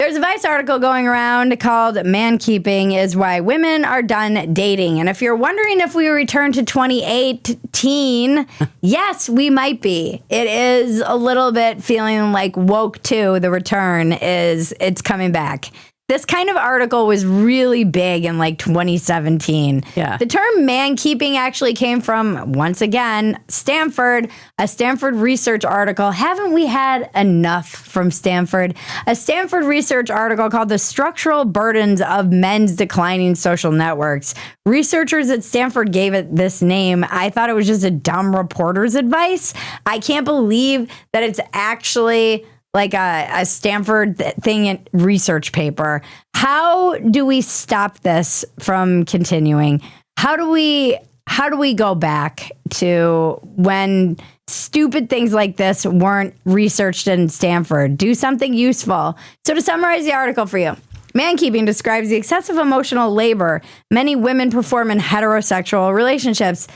There's a Vice article going around called Mankeeping is Why Women Are Done Dating. And if you're wondering if we return to 2018, yes, we might be. It is a little bit feeling like woke 2, the return, it's coming back. This kind of article was really big in like 2017. Yeah. The term mankeeping actually came from, once again, Stanford, a Stanford research article. Haven't we had enough from Stanford? A Stanford research article called The Structural Burdens of Men's Declining Social Networks. Researchers at Stanford gave it this name. I thought it was just a dumb reporter's advice. I can't believe that it's actually like a Stanford thing research paper. How do we stop this from continuing? How do we go back to when stupid things like this weren't researched in Stanford? Do something useful. So to summarize the article for you, mankeeping describes the excessive emotional labor many women perform in heterosexual relationships,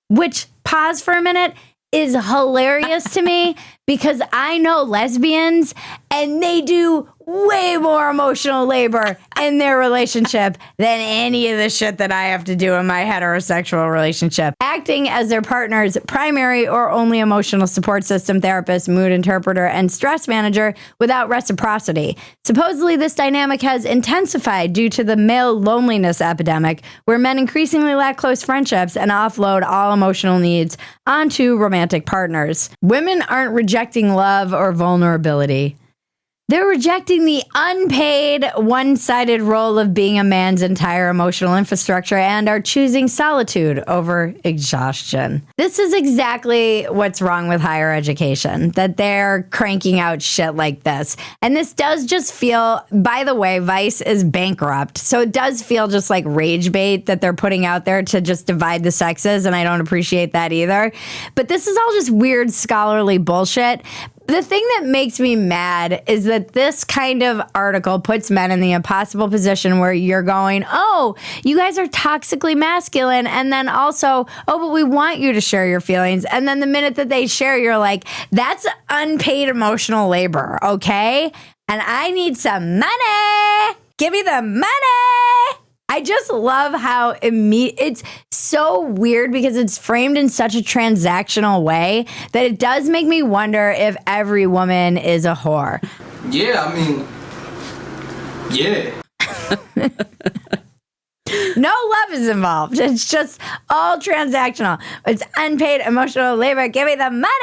which, pause for a minute, is hilarious to me because I know lesbians and they do way more emotional labor in their relationship than any of the shit that I have to do in my heterosexual relationship. Acting as their partner's primary or only emotional support system, therapist, mood interpreter, and stress manager without reciprocity. Supposedly, this dynamic has intensified due to the male loneliness epidemic, where men increasingly lack close friendships and offload all emotional needs onto romantic partners. Women aren't rejecting love or vulnerability. They're rejecting the unpaid, one-sided role of being a man's entire emotional infrastructure and are choosing solitude over exhaustion. This is exactly what's wrong with higher education, that they're cranking out shit like this. And this does just feel, by the way, Vice is bankrupt. So it does feel just like rage bait that they're putting out there to just divide the sexes, and I don't appreciate that either. But this is all just weird scholarly bullshit. The thing that makes me mad is that this kind of article puts men in the impossible position where you're going, oh, you guys are toxically masculine. And then also, oh, but we want you to share your feelings. And then the minute that they share, you're like, that's unpaid emotional labor, okay? And I need some money. Give me the money. I just love how it's so weird because it's framed in such a transactional way that it does make me wonder if every woman is a whore. Yeah, I mean, yeah. No love is involved. It's just all transactional. It's unpaid emotional labor. Give me the money.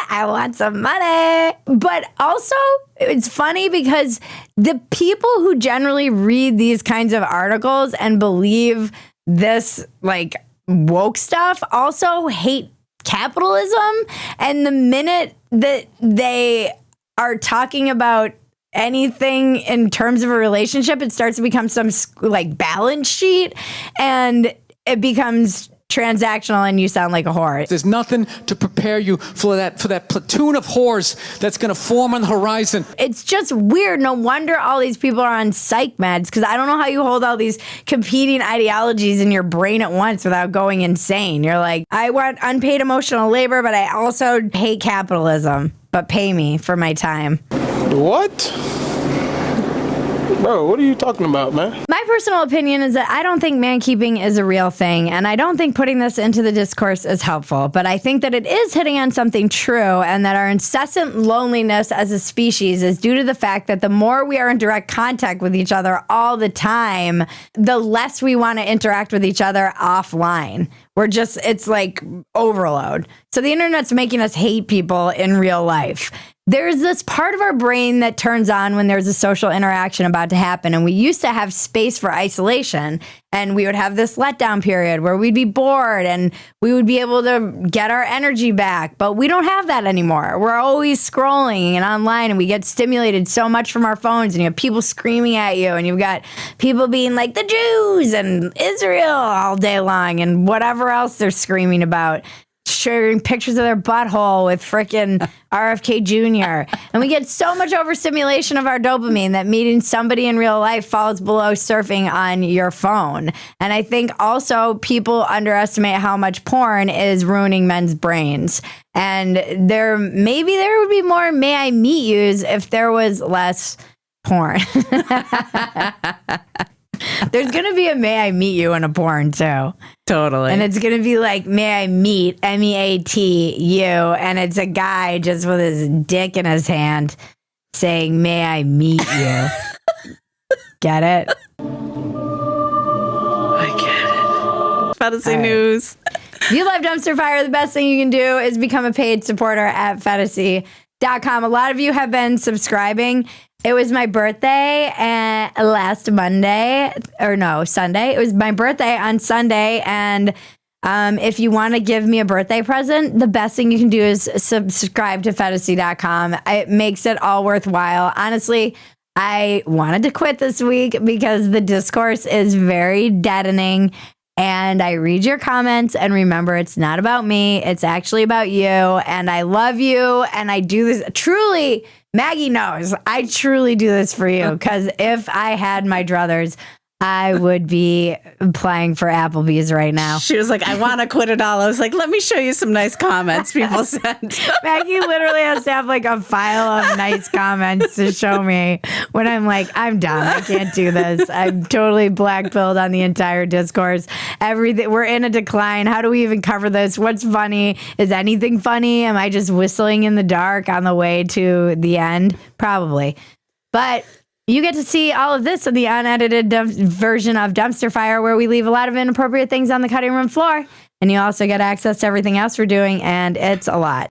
I want some money. But also, it's funny because the people who generally read these kinds of articles and believe this like woke stuff also hate capitalism. And the minute that they are talking about anything in terms of a relationship, it starts to become some like balance sheet and it becomes transactional and you sound like a whore. There's nothing to prepare you for that platoon of whores that's going to form on the horizon. It's just weird. No wonder all these people are on psych meds, because I don't know how you hold all these competing ideologies in your brain at once without going insane. You're like, I want unpaid emotional labor, but I also hate capitalism, but pay me for my time. What? Bro, what are you talking about, man? My personal opinion is that I don't think mankeeping is a real thing, and I don't think putting this into the discourse is helpful, but I think that it is hitting on something true, and that our incessant loneliness as a species is due to the fact that the more we are in direct contact with each other all the time, the less we want to interact with each other offline. It's like overload. So the internet's making us hate people in real life. There's this part of our brain that turns on when there's a social interaction about to happen. And we used to have space for isolation. And we would have this letdown period where we'd be bored and we would be able to get our energy back. But we don't have that anymore. We're always scrolling and online and we get stimulated so much from our phones. And you have people screaming at you and you've got people being like the Jews and Israel all day long and whatever else they're screaming about. Sharing pictures of their butthole with frickin' RFK Jr. And we get so much overstimulation of our dopamine that meeting somebody in real life falls below surfing on your phone. And I think also people underestimate how much porn is ruining men's brains. And maybe there would be more may I meet yous if there was less porn. There's going to be a May I Meet You in a porn too. Totally. And it's going to be like, may I meet, MEAT, you. And it's a guy just with his dick in his hand saying, may I meet you. Get it? I get it. Fantasy news. If you love Dumpster Fire, the best thing you can do is become a paid supporter at Phetasy.com. A lot of you have been subscribing. It was my birthday last Sunday. It was my birthday on Sunday. And if you want to give me a birthday present, the best thing you can do is subscribe to Phetasy.com. It makes it all worthwhile. Honestly, I wanted to quit this week because the discourse is very deadening. And I read your comments, and remember, it's not about me. It's actually about you. And I love you. And I do this truly. Maggie knows I truly do this for you, because if I had my druthers, I would be applying for Applebee's right now. She was like, I want to quit it all. I was like, let me show you some nice comments people sent. Maggie literally has to have like a file of nice comments to show me when I'm like, I'm done. I can't do this. I'm totally black-pilled on the entire discourse. Everything, we're in a decline. How do we even cover this? What's funny? Is anything funny? Am I just whistling in the dark on the way to the end? Probably. But you get to see all of this in the unedited version of Dumpster Fire, where we leave a lot of inappropriate things on the cutting room floor. And you also get access to everything else we're doing, and it's a lot.